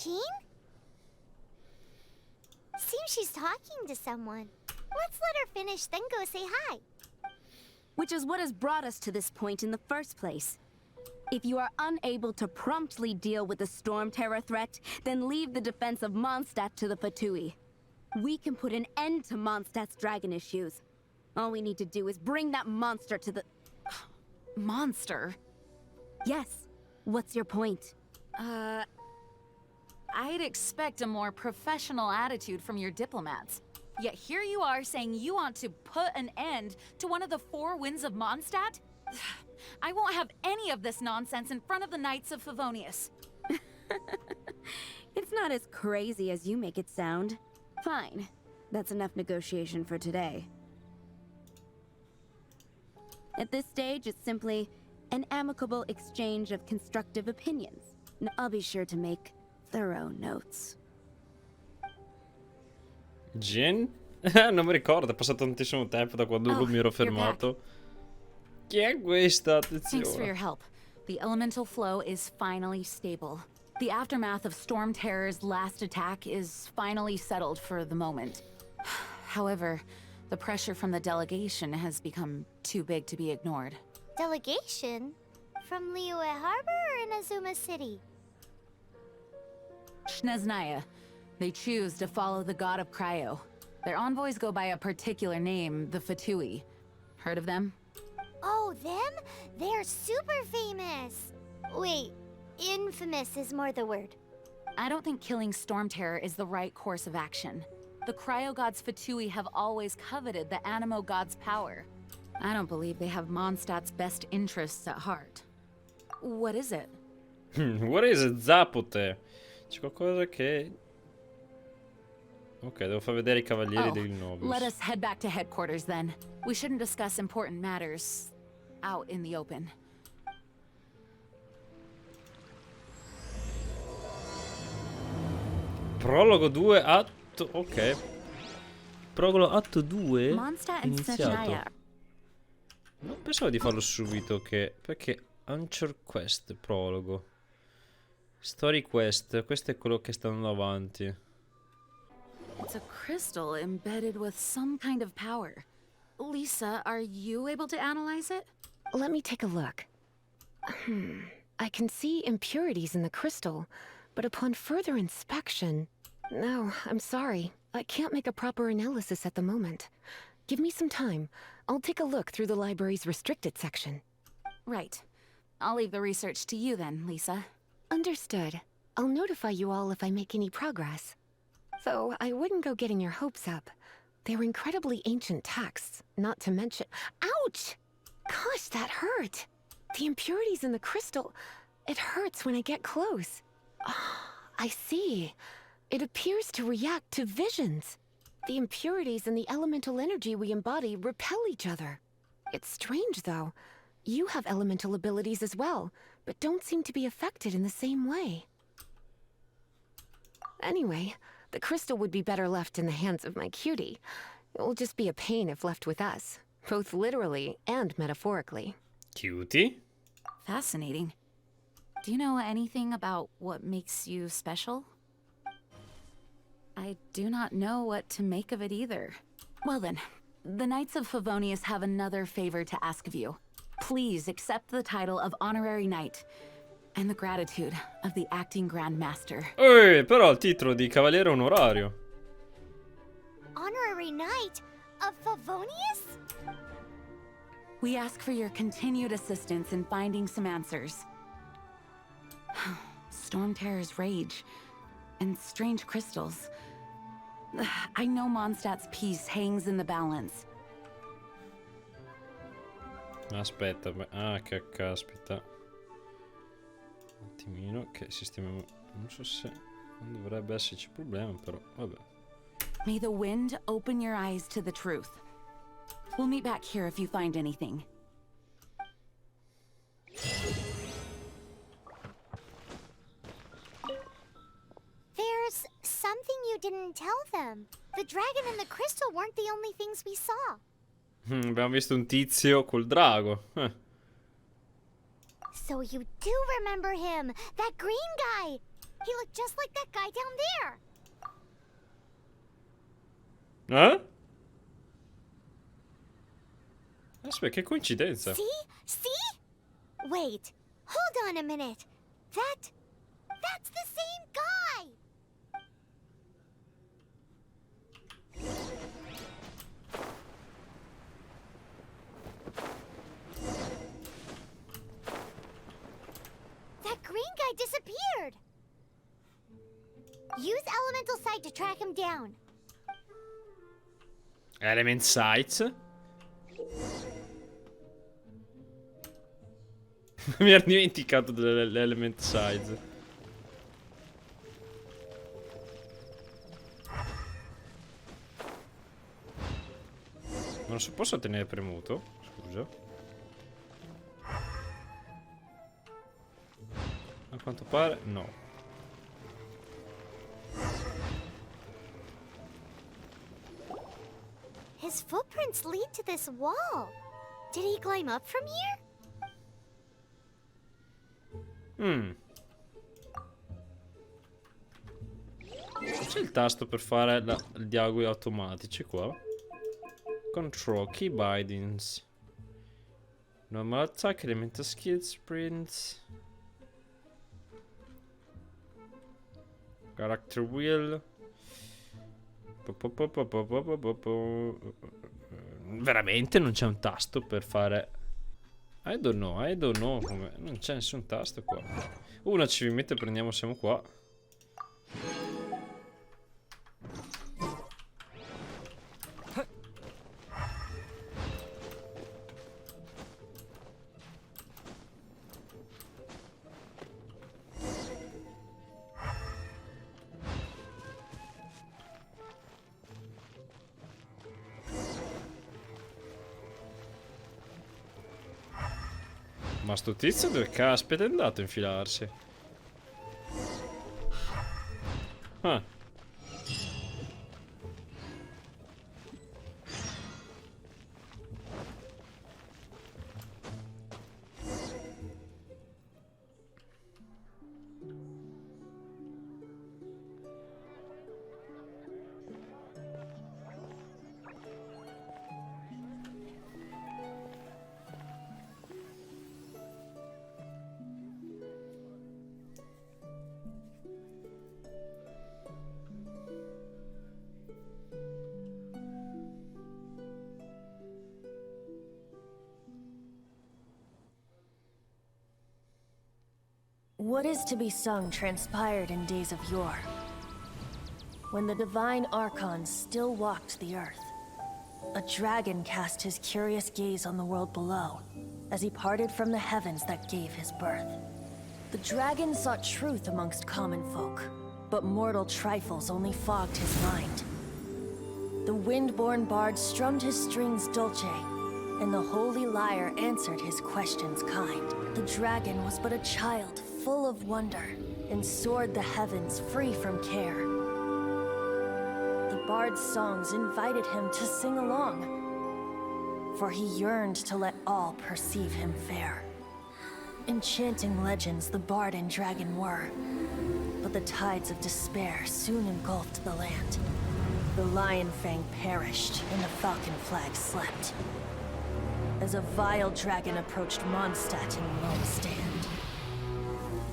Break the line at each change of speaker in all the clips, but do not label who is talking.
Jean? Seems she's talking to someone. Let's let her finish, then go say hi.
Which is what has brought us to this point in the first place. If you are unable to promptly deal with the Storm Terror threat, then leave the defense of Mondstadt to the Fatui. We can put an end to Mondstadt's dragon issues. All we need to do is bring that monster to the...
Monster?
Yes. What's your point?
I'd expect a more professional attitude from your diplomats. Yet here you are saying you want to put an end to one of the four winds of Mondstadt? I won't have any of this nonsense in front of the Knights of Favonius.
It's not as crazy as you make it sound. Fine. That's enough negotiation for today. At this stage, it's simply an amicable exchange of constructive opinions. I'll be sure to make thorough notes.
Jin? Non mi ricordo, è passato tantissimo tempo da quando mi ero fermato. Chi è questa? Attenzione.
Thanks for your help. The elemental flow is finally stable. The aftermath of Storm Terror's last attack is finally settled for the moment. However, the pressure from the delegation has become too big to be ignored.
Delegation? From Liyue Harbor or Inazuma City?
Shneznaya. They choose to follow the god of Cryo. Their envoys go by a particular name, the Fatui. Heard of them?
Oh, them? They're super famous! Wait, infamous is more the word.
I don't think killing Storm Terror is the right course of action. The Cryo God's Fatui have always coveted the Animo God's power. I don't believe they have Mondstadt's best interests at heart. What is it?
What is it? Zapote. C'è qualcosa che... Ok, devo far vedere I cavalieri del Novius.
Let us head back to headquarters then. We shouldn't discuss important matters out in the open.
Prologo 2, atto... Ok. Prologo atto 2 iniziato. Non pensavo di farlo subito, che... Perché Anchor Quest, prologo. Story Quest, questo è quello che sta andando avanti.
It's a crystal embedded with some kind of power. Lisa, are you able to analyze it?
Let me take a look. I can see impurities in the crystal, but upon further inspection... No, I'm sorry. I can't make a proper analysis at the moment. Give me some time. I'll take a look through the library's restricted section.
Right. I'll leave the research to you then, Lisa.
Understood. I'll notify you all if I make any progress. Though I wouldn't go getting your hopes up. They're incredibly ancient texts, not to mention... Ouch! Gosh, that hurt! The impurities in the crystal... It hurts when I get close. I see. It appears to react to visions. The impurities and the elemental energy we embody repel each other. It's strange, though. You have elemental abilities as well, but don't seem to be affected in the same way. Anyway, the crystal would be better left in the hands of my cutie. It will just be a pain if left with us, both literally and metaphorically.
Cutie?
Fascinating. Do you know anything about what makes you special? I do not know what to make of it either. Well then, the Knights of Favonius have another favor to ask of you. Please accept the title of Honorary Knight and the gratitude of the Acting Grand Master.
Però il titolo di Cavaliere Onorario.
Honorary Knight of Favonius?
We ask for your continued assistance in finding some answers. Storm Terror's rage and strange crystals. I know Mondstadt's peace hangs in the balance.
Aspetta, che caspita. Un attimino che sistemiamo. Non so se non dovrebbe esserci problema, però vabbè.
May the wind open your eyes to the truth. We'll meet back here if you find anything.
There's something you didn't tell them. The dragon and the crystal weren't the only things we saw.
Abbiamo visto un tizio col drago.
So you do remember him, that green guy. He looked just like that guy down there.
Eh? Aspetta, che coincidenza.
See? See? Wait. Hold on a minute. That's the same guy. That green guy disappeared. Use Elemental Sight to track him down.
Element Sights. Mi ero dimenticato dell'Element Sights. Non so, posso tenere premuto? Scusa. A quanto pare no.
His footprints lead to this wall. Did he climb up from here?
C'è il tasto per fare i dialoghi automatici qua. Control, key bindings. Normal attack, elemental skill, sprint. Character wheel. Veramente non c'è un tasto per fare. I don't know come. Non c'è nessun tasto qua. Un achievement prendiamo, siamo qua. Ma sto tizio dove caspita è andato a infilarsi? Ah.
What is to be sung transpired in days of yore, when the divine archons still walked the earth. A dragon cast his curious gaze on the world below, as he parted from the heavens that gave his birth. The dragon sought truth amongst common folk, but mortal trifles only fogged his mind. The wind-born bard strummed his strings dulce, and the holy lyre answered his questions kind. The dragon was but a child, full of wonder, and soared the heavens free from care. The bard's songs invited him to sing along, for he yearned to let all perceive him fair. Enchanting legends the bard and dragon were, but the tides of despair soon engulfed the land. The lion fang perished, and the falcon flag slept, as a vile dragon approached Mondstadt in lone stand.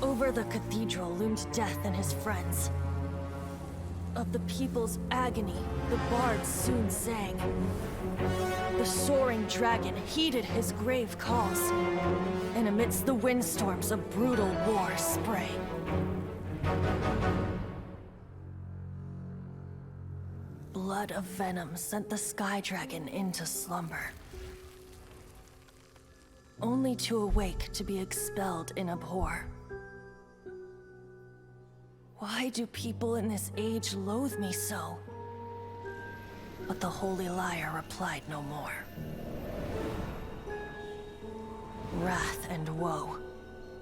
Over the cathedral loomed death and his friends. Of the people's agony, the bard soon sang. The soaring dragon heeded his grave calls, and amidst the windstorms a brutal war sprang. Blood of venom sent the sky dragon into slumber, only to awake to be expelled in abhor. Why do people in this age loathe me so? But the holy lyre replied no more. Wrath and woe,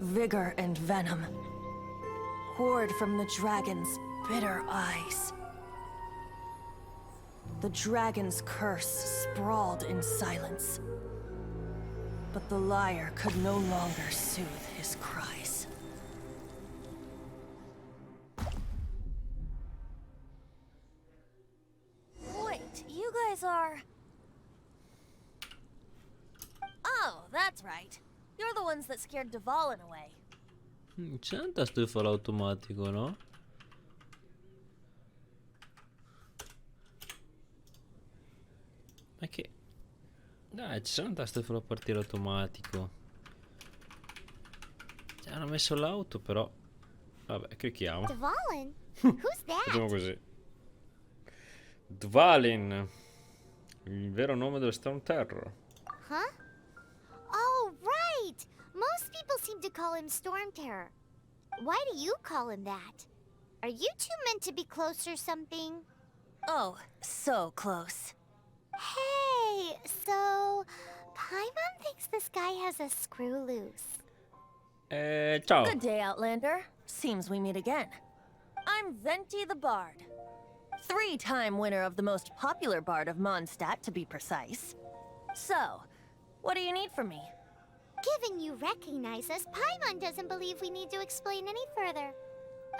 vigor and venom, poured from the dragon's bitter eyes. The dragon's curse sprawled in silence, but the lyre could no longer soothe his cries. guys are... Oh, that's right. You're the ones that scared Dvalin away.
C'è un tasto di falò automatico, no? Ma che... Dai, c'è un tasto di falò partire automatico. Ci hanno messo l'auto, però... Vabbè, clicchiamo.
Dvalin? Who's
Facciamo
that?
così. Dvalin. Il vero nome dello Storm Terror.
Huh? Oh, right! Most people seem to call him Storm Terror. Why do you call him that? Are you two meant to be close or something?
Oh, so close.
Hey, so... Paimon thinks this guy has a screw loose.
Ciao.
Good day, Outlander. Seems we meet again. I'm Venti the Bard. 3-time winner of the most popular bard of Mondstadt, to be precise. So, what do you need from me?
Given you recognize us, Paimon doesn't believe we need to explain any further.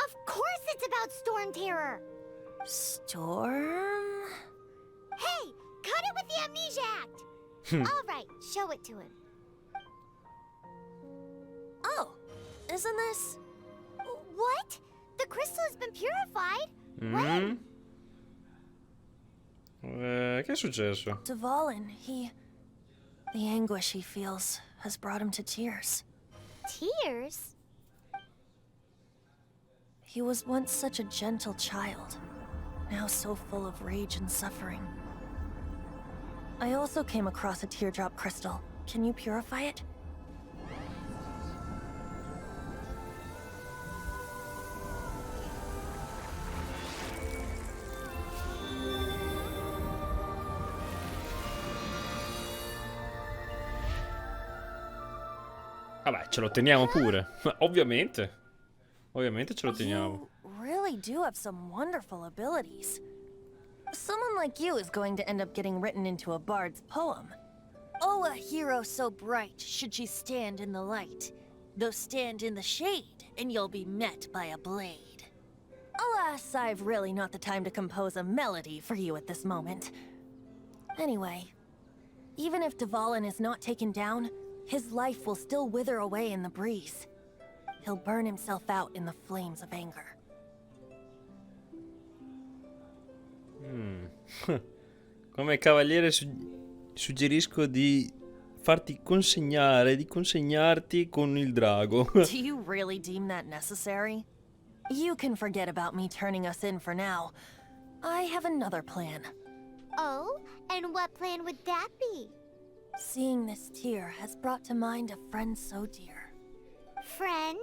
Of course it's about Storm Terror!
Storm?
Hey, cut it with the Amnesia Act! Alright, show it to him.
Oh, isn't this...
What? The crystal has been purified?
Mm? Che è successo?
Dvalin, the anguish he feels has brought him to tears.
Tears?
He was once such a gentle child, now so full of rage and suffering. I also came across a teardrop crystal. Can you purify it?
Vabbè, ce lo teniamo pure. Ovviamente. Ovviamente ce lo teniamo.
You really do have some wonderful abilities. Someone like you is going to end up getting written into a bard's poem. Oh, a hero so bright, should she stand in the light. Though stand in the shade, and you'll be met by a blade. Alas, I've really not the time to compose a melody for you at this moment. Anyway, even if Dvalin is not taken down, his life will still wither away in the breeze. He'll burn himself out in the flames of anger.
Come cavaliere suggerisco di farti consegnare, di consegnarti con il drago.
Do you really deem that necessary? You can forget about me turning us in for now. I have another plan.
Oh, and what plan would that be?
Seeing this tear has brought to mind a friend so dear.
Friend?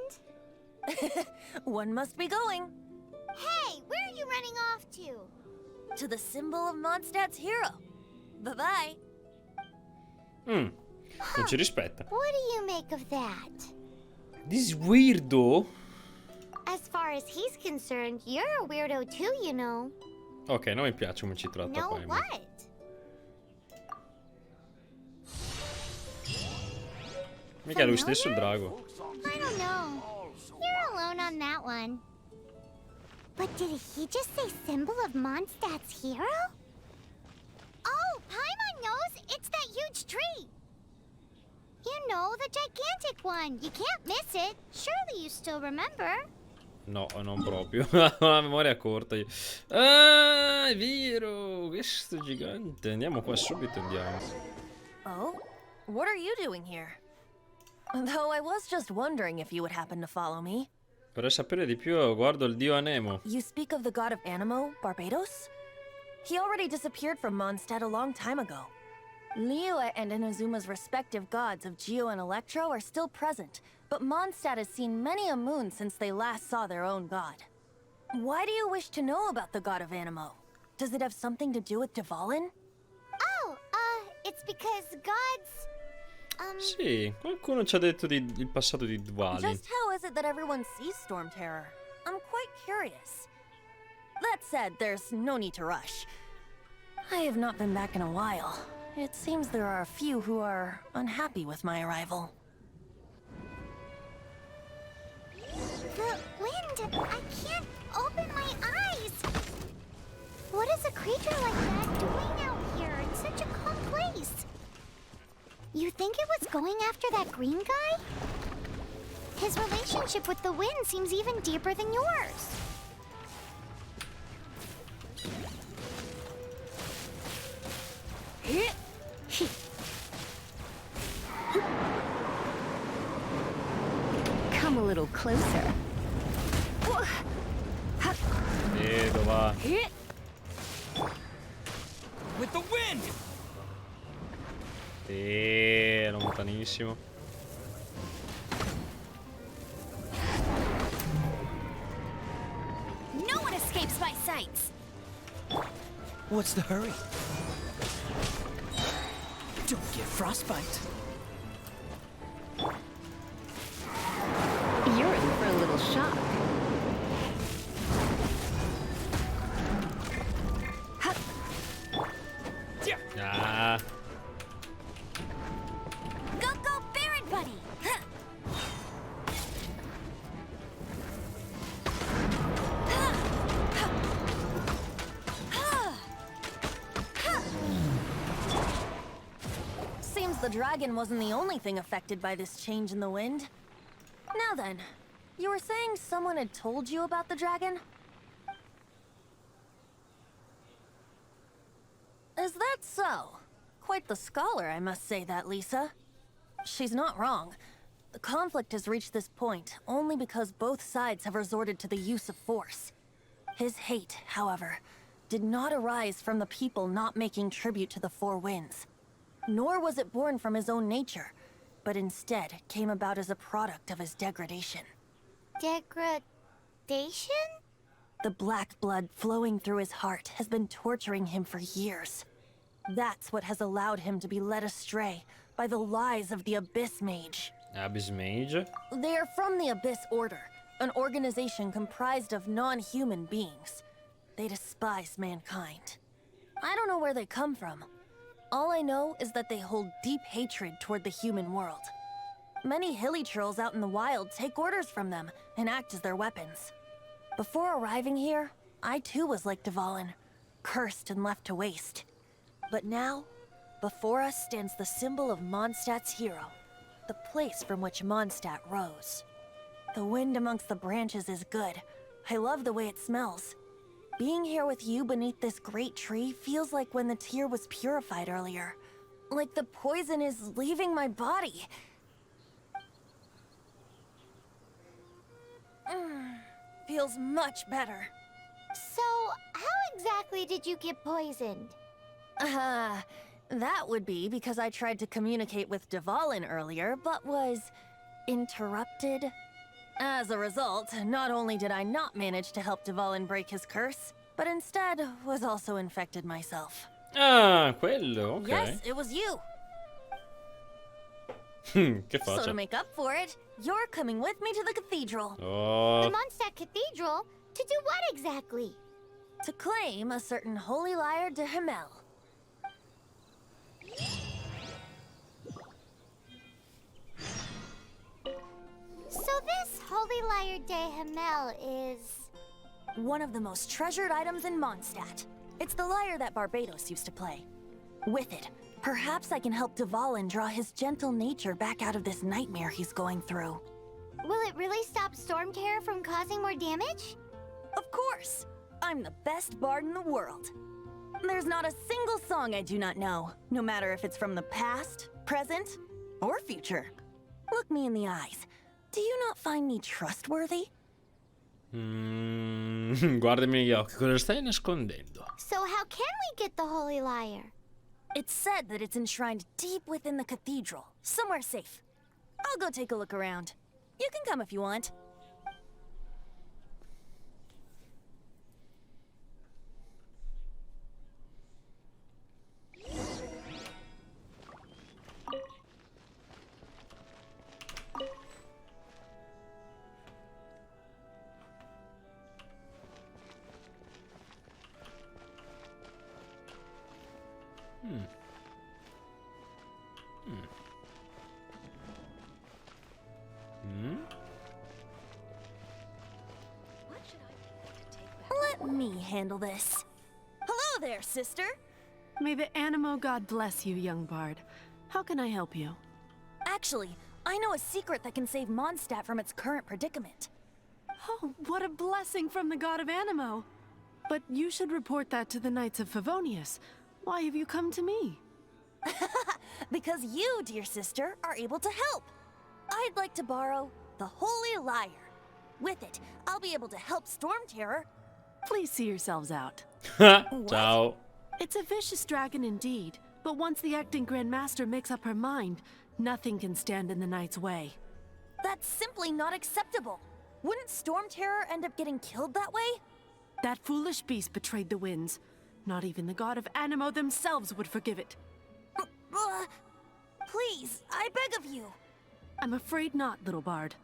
One must be going.
Hey, where are you running off to?
To the symbol of Mondstadt's hero. Bye-bye.
Non ci rispetta.
What do you make of that?
This is weirdo.
As far as he's concerned, you're a weirdo too, you know.
Ok, non mi piace come ci tratta
No,
Paimon.
what?
Mica lui stesso il drago.
I don't know. You're alone on that one. But did he just say symbol of Mondstadt's hero? Oh, Paimon knows! It's that huge tree! You know, the gigantic one. You can't miss it. Surely you still remember.
No, non proprio. Ho la memoria corta io. Ah, è vero! Questo gigante. Andiamo qua subito, andiamo.
Oh? What are you doing here? Though I was just wondering if you would happen to follow me.
Vorrei sapere di più, guardo il dio Anemo.
You speak of the god of Anemo, Barbados? He already disappeared from Mondstadt a long time ago. Liyue and Inazuma's respective gods of Geo and Electro are still present, but Mondstadt has seen many a moon since they last saw their own god. Why do you wish to know about the god of Anemo? Does it have something to do with Dvalin?
Oh, it's because gods...
Sì, qualcuno ci ha detto il passato di Dvalin.
Just how is it that everyone sees Storm Terror? I'm quite curious. That said, there's no need to rush. I have not been back in a while. It seems there are a few who are unhappy with my arrival.
The wind! I can't open my eyes! What is a creature like that doing out here? think it was going after that green guy? His relationship with the wind seems even deeper than yours.
Come a little closer.
Va.
With the wind!
Lontanissimo.
No one escapes my sights!
What's the hurry? Don't get frostbite.
You're in for a little shock.
Ah.
Go, go, Baron Buddy!
Seems the dragon wasn't the only thing affected by this change in the wind. Now then, you were saying someone had told you about the dragon? Is that so? Quite the scholar, I must say that, Lisa. She's not wrong. The conflict has reached this point only because both sides have resorted to the use of force. His hate, however, did not arise from the people not making tribute to the Four Winds. Nor was it born from his own nature, but instead came about as a product of his degradation.
Degradation?
The black blood flowing through his heart has been torturing him for years. That's what has allowed him to be led astray by the lies of the Abyss Mage.
Abyss Mage?
They are from the Abyss Order, an organization comprised of non-human beings. They despise mankind. I don't know where they come from. All I know is that they hold deep hatred toward the human world. Many hilly trolls out in the wild take orders from them and act as their weapons. Before arriving here, I too was like Dvalin, cursed and left to waste. But now, before us stands the symbol of Mondstadt's hero, the place from which Mondstadt rose. The wind amongst the branches is good. I love the way it smells. Being here with you beneath this great tree feels like when the tear was purified earlier. Like the poison is leaving my body. Feels much better.
So, how exactly did you get poisoned?
That would be because I tried to communicate with Dvalin earlier, but was interrupted. As a result, not only did I not manage to help Dvalin break his curse, but instead was also infected myself.
Ah, quello, ok.
Yes, it was you.
Che
So to
faccia?
make up for it, you're coming with me to the cathedral.
Oh,
The Mondstadt Cathedral? To do what exactly?
To claim a certain holy lyre de Himmel.
So this Holy Lyre de Himmel is...
One of the most treasured items in Mondstadt. It's the lyre that Barbados used to play. With it, perhaps I can help Dvalin draw his gentle nature back out of this nightmare he's going through.
Will it really stop Storm Terror from causing more damage?
Of course! I'm the best bard in the world. There's not a single song I do not know, no matter if it's from the past, present, or future. Look me in the eyes. Do you not find me trustworthy?
guardami negli occhi, cosa stai nascondendo?
So how can we get the Holy Lyre?
It's said that it's enshrined deep within the cathedral, somewhere safe. I'll go take a look around. You can come if you want. Let me handle this. Hello there, sister.
May the Animo God bless you, young bard. How can I help you?
Actually, I know a secret that can save Mondstadt from its current predicament.
Oh, what a blessing from the god of Animo. But you should report that to the Knights of Favonius. Why have you come to me?
Because you, dear sister, are able to help. I'd like to borrow the Holy Lyre. With it, I'll be able to help Storm Terror.
Please see yourselves out.
Ciao.
It's a vicious dragon indeed, but once the acting Grand Master makes up her mind, nothing can stand in the Knight's way.
That's simply not acceptable. Wouldn't Storm Terror end up getting killed that way?
That foolish beast betrayed the winds. Not even the god of Animo themselves would forgive it.
Please, I beg of you.
I'm afraid not, little bard.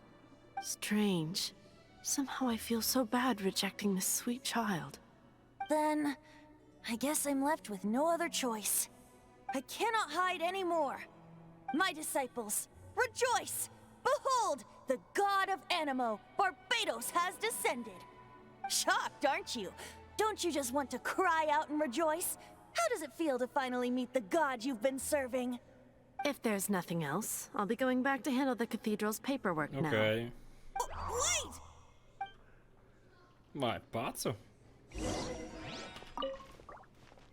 Strange. Somehow I feel so bad rejecting this sweet child.
Then, I guess I'm left with no other choice. I cannot hide anymore. My disciples, rejoice! Behold, the god of Animo, Barbados, has descended. Shocked, aren't you? Don't you just want to cry out and rejoice? How does it feel to finally meet the god you've been serving?
If there's nothing else, I'll be going back to handle the cathedral's paperwork now.
Ok.
Wait!
Ma è pazzo.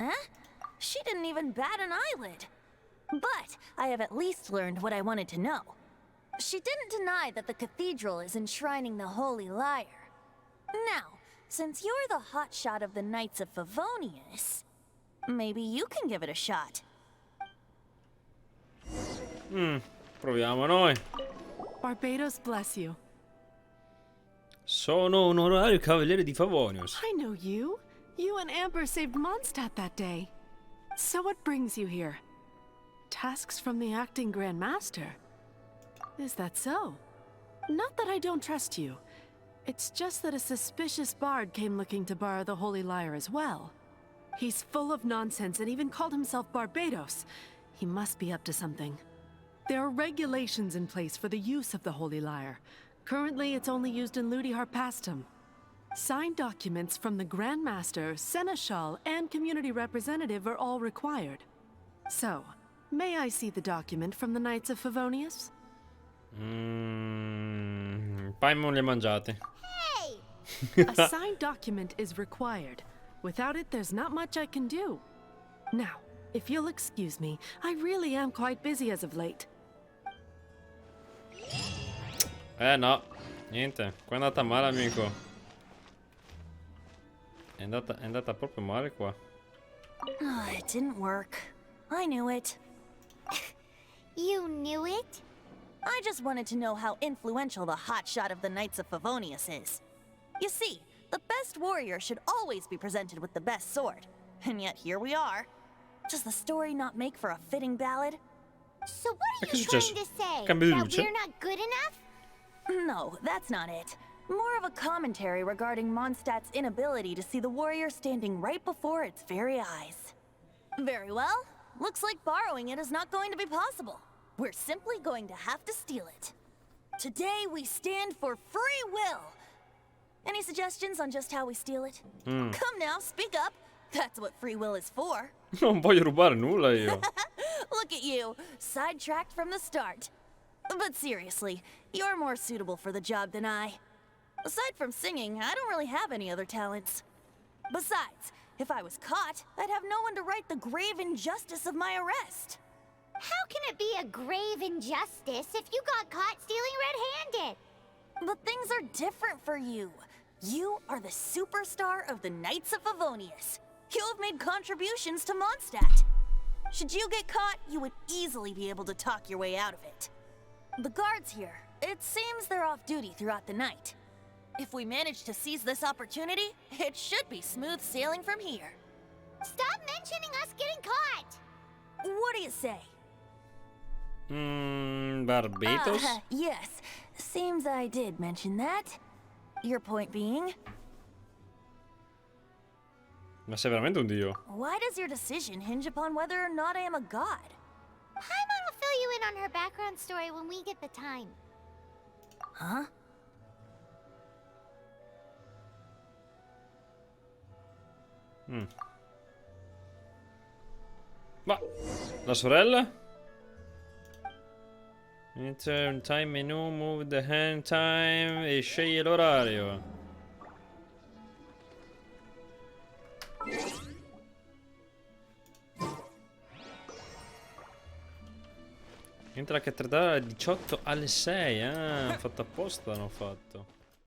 Huh? She didn't even bat an eyelid. But I have at least learned what I wanted to know. She didn't deny that the cathedral is enshrining the Holy Lyre. Now, since you're the hotshot of the Knights of Favonius, maybe you can give it a shot.
Proviamo noi.
Barbados bless you.
Sono un onorario cavaliere di Favonius.
I know you. You and Amber saved Mondstadt that day. So what brings you here? Tasks from the acting Grand Master? Is that so? Not that I don't trust you. It's just that a suspicious bard came looking to borrow the Holy Lyre as well. He's full of nonsense and even called himself Barbados. He must be up to something. There are regulations in place for the use of the Holy Lyre. Currently, it's only used in Ludi Harpastum. Signed documents from the Grand Master, Seneschal, and Community Representative are all required. So, may I see the document from the Knights of Favonius?
Poi non li mangiate.
A signed document is required. Without it, there's not much I can do. Now, if you'll excuse me, I really am quite busy as of late.
No, niente. Qua è andata male, amico. È andata proprio male qua.
It didn't work. I knew it.
You knew it?
I just wanted to know how influential the hotshot of the Knights of Favonius is. You see, the best warrior should always be presented with the best sword. And yet here we are. Does the story not make for a fitting ballad?
So what are you
Che
trying
successo?
to say?
Cambio di
That
luce?
we're not good enough?
No, that's not it. More of a commentary regarding Mondstadt's inability to see the warrior standing right before its very eyes. Very well. Looks like borrowing it is not going to be possible. We're simply going to have to steal it. Today we stand for free will. Any suggestions on just how we steal it? Come now, speak up. That's what free will is for.
Non voglio rubare nulla io.
Look at you, sidetracked from the start. But seriously, you're more suitable for the job than I. Aside from singing, I don't really have any other talents. Besides, if I was caught, I'd have no one to right the grave injustice of my arrest.
How can it be a grave injustice if you got caught stealing red-handed?
But things are different for you. You are the superstar of the Knights of Favonius. You have made contributions to Mondstadt. Should you get caught, you would easily be able to talk your way out of it. The guards here, it seems they're off duty throughout the night. If we manage to seize this opportunity, it should be smooth sailing from here.
Stop mentioning us getting caught!
What do you say?
Barbados?
Yes, seems I did mention that. Your point being?
Ma sei veramente un dio?
Why does your decision hinge upon whether or not I am a god?
Paimon will fill you in on her background story when we get the time.
Huh?
Ma la sorella? Enter time menu, move the hand time e sceglie l'orario. Entra la cattedrale alle 18 alle 6. Ah, fatto apposta l'hanno fatto.